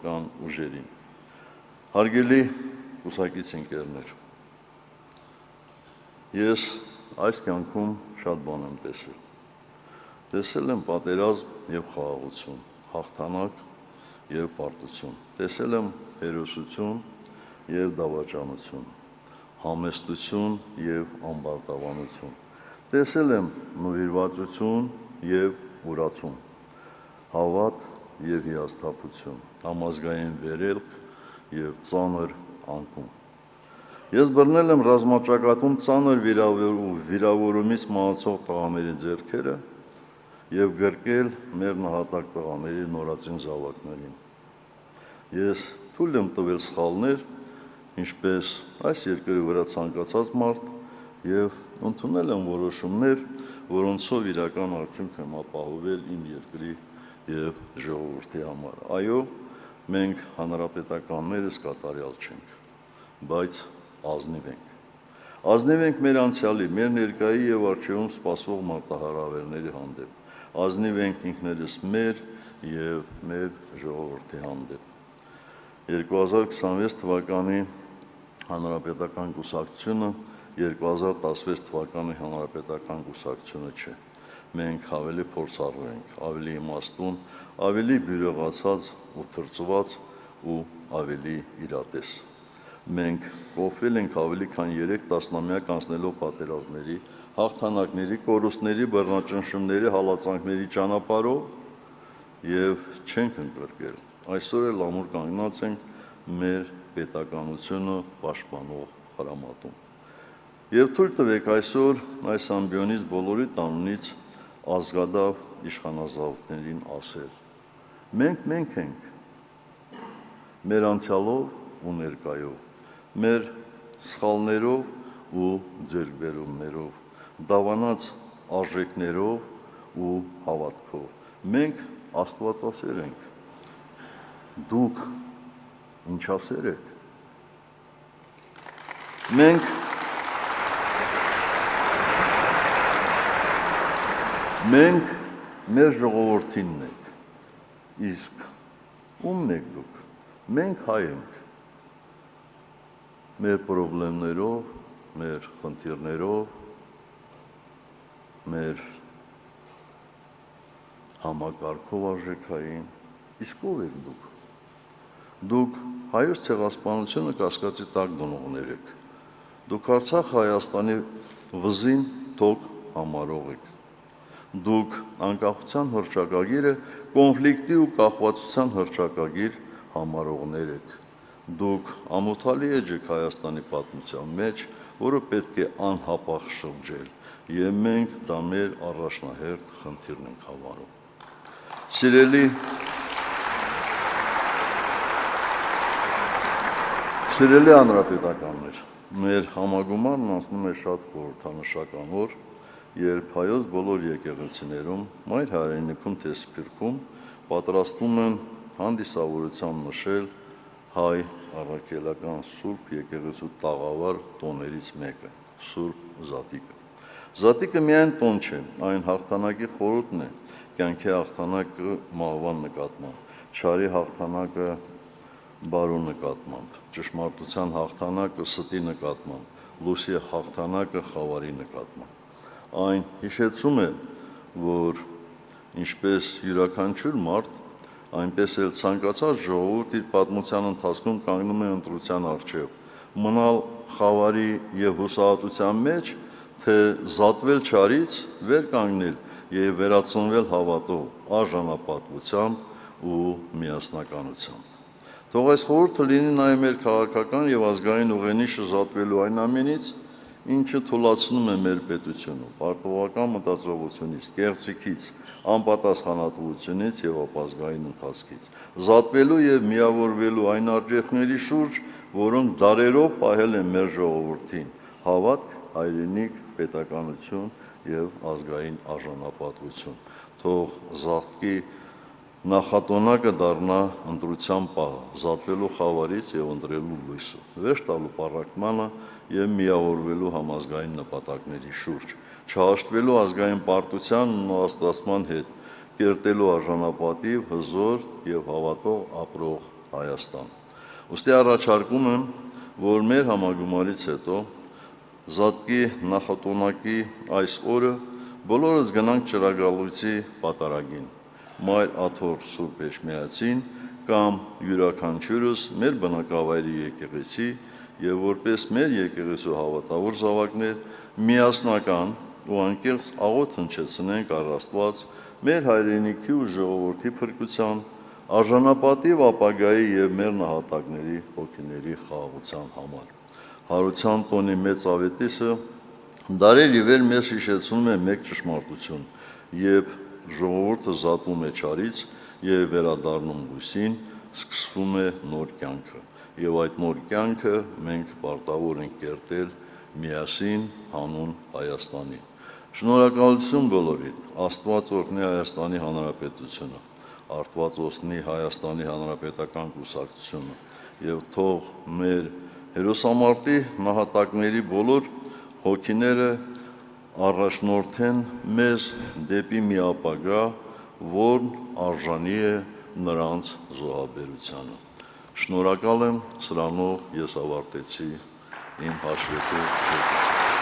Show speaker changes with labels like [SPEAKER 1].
[SPEAKER 1] քաղաքական ուժերին։ Հարգելի կուսակից ընկերներ, ես այս կյանքում շատ բան եմ տեսել։ Տեսել եմ պատերազմ և խաղաղություն, հաղթանակ և պարտություն, տեսել եմ հերոսություն և դավաճանություն, համեստություն և ամբարտավանություն, տեսել եմ նվիրվածություն և ուրացում, հավատ և հիասթափություն, համազգային վերելք և ծանր անկում։ Ես բռնել եմ ռազմաճակատում ծանր վիրավորումից մահացող տղաների ձեռքերը և գրկել մեր նահատակ տղաների նորածին զավակներին։ Ես թույլ եմ տվել սխալներ, ինչպես այս երկրի վրա ցանկացած մարդ և ընդունել եմ որոշումներ, որոնցով իրական արդյունք եմ ապահովել իմ երկրի և ժողովրդի համար։ Այո, մենք հանրապետականներս կատարյալ չենք, բայց ազնիվ ենք։ Ազնիվ ենք մեր անցյալի, մեր ներկայի և առջևում սպասվող մարտահրավերների հանդեպ, ազնիվ ենք ինքներս մեր և մեր ժողովրդի հանդեպ։ 2026 թվականի հանրապետական կուսակցությունը 2016 թվականի հանրապետական կուսակցությունը չէ։ Մենք ավելի փորձառու ենք, ավելի իմաստուն, ավելի բյուրեղացած ու թրծված ու ավելի իրատես։ Մենք կոփվել ենք ավելի քան 3 տասնամյակ անցնելով պատերազմների, հաղթանակների, կորուստների, բռնաճնշումների, հալածանքների ճանապարհով և չենք ընկրկել։ Այսօր էլ ամուր կանգնած ենք մեր պետականությունը պաշտպանող խրամատում։ Եվ թույլ տվեք այսօր այս ամբիոնից բոլորիդ անունից ազգադավ իշխանազավթներին ասել. մենք ենք, մեր անցյալով ու ներկայով, մեր սխալներով ու ձեռքբերումներով, դավանած արժեքներով ու հավատքով, մենք աստվածասեր ենք, դուք ինչասեր եք։ Մենք մեր ժողովրդինն ենք, իսկ ումն եք դուք։ Մենք հայ ենք, մեր պրոբլեմներով, մեր խնդիրներով, մեր համակարգով արժեքային, իսկ ով եք դուք։ Դուք հայոց ցեղասպանությունը կասկածի տակ դնողներ եք։ Դուք Արցախ Հայաստանի վզին թոք համարող եք։ Դուք անկախության հռչակագիրը կոնֆլիկտի ու կախվածության հռչակագիր համարողներ եք։ Դուք ամոթալի էջ եք Հայաստանի պատմության մեջ, որը պետք է անհապաղ շրջել, և մենք դա մեր առաջնահերթ խնդիրն ենք համարում։ Սիրելի հանրապետականներ, մեր համագումարն անցնում է շատ խորհրդանշական օր, երբ հայոց բոլոր եկեղեցիներում, մայր հայրենիքում թե Սփյուռքում պատրաստվում են հանդիսավորության նշել հայ առաքելական Սուրբ եկեղեցու տաղավար տոներից մեկը՝ Սուրբ Զատիկը։ Զատիկը միայն տոն չէ, այն հաղթանակի խորհուրդն է, կյանքի հաղթանակը մահվան նկատմամբ, չարի հաղթանակը բարու նկատմամբ, ճշմարտության հաղթանակը ստի նկատմամբ, լույսի հաղթանակը խավարի նկատմամբ։ Այն հիշեցում է, որ ինչպես յուրաքանչյուր մարդ, այնպես էլ ցանկացած ժողովուրդ իր պատմության ընթացքում կանգնում է ընտրության առջև՝ մնալ խավարի և հուսահատության մեջ, թե զատվել չարից, վեր կանգնել և վերածնվել հավատով, արժանապատվությամբ ու միասնականությամբ։ Թող այս խորհուրդը լինի նաև մեր քաղաքական և ազգային ուղենիշը զատվելու այն ամենից, ինչը թուլացնում է մեր պետությունը, պարտավորական մտածողությունից, կեղծիքից, անպատասխանատվությունից և ապազգային ընթացքից, զատվելու և միավորվելու այն արժեքների շուրջ, որոնք դարերով պահել են մեր ժողովրդին՝ հավատք, հայրենիք, պետականություն և ազգային արժանապատվություն։ Թող զատկի նախատոնակը դառնա ընտրության պահը, զատվելու խավարից և ընտրելու լույսը, վերջ տալու պառակտմանը և միավորվելու համազգային նպատակների շուրջ, չհաշտվելու ազգային պարտության ու նվաստացման հետ, կերտելու արժանապատիվ, հզոր և հավատով ապրող Հայաստան։ Ուստի առաջարկում եմ, որ մեր համագումարից հետո Զատկի նախատոնակի այս օրը բոլորս գնանք Ճրագալույցի պատարագին, Մայր Աթոռ Սուրբ Էջմիածին կամ յուրաքանչյուրս մեր բնակավայրի եկեղեցի եւ որպես մեր եկեղեցու հավատավոր զավակներ միասնական ու անկեղծ աղոթ հնչեցնենք առ Աստված մեր հայրենիքի ու ժողովրդի փրկության, արժանապատիվ ապագայի եւ մեր նահատակների հոգիների խաղաղության համար։ Հարության տոնի մեծ ավետիսը դարեր ի վեր մեզ հիշեցնում է մեկ ճշմարտություն, եւ ժողովուրդը զատվում է չարից եւ վերադառնում լույսին, սկսվում է նոր կյանքը։ Եվ այդ նոր կյանքը մենք պարտավոր ենք կերտել միասին հանուն Հայաստանի։ Շնորհակալություն բոլորիդ, Աստված օրհնի Հայաստանի Հանրապետությունը, Աստված օրհնի Հայաստանի Հանրապետական կուսակցությունը եւ թող մեր հերոսամարտի նահատակների բոլոր հոգիները առաջնորդեն մեզ դեպի մի ապագա, որն արժանի է նրանց զոհաբերությանը։ Շնորհակալ եմ, սրանով ես ավարտեցի իմ հաշվետու զեկույցը։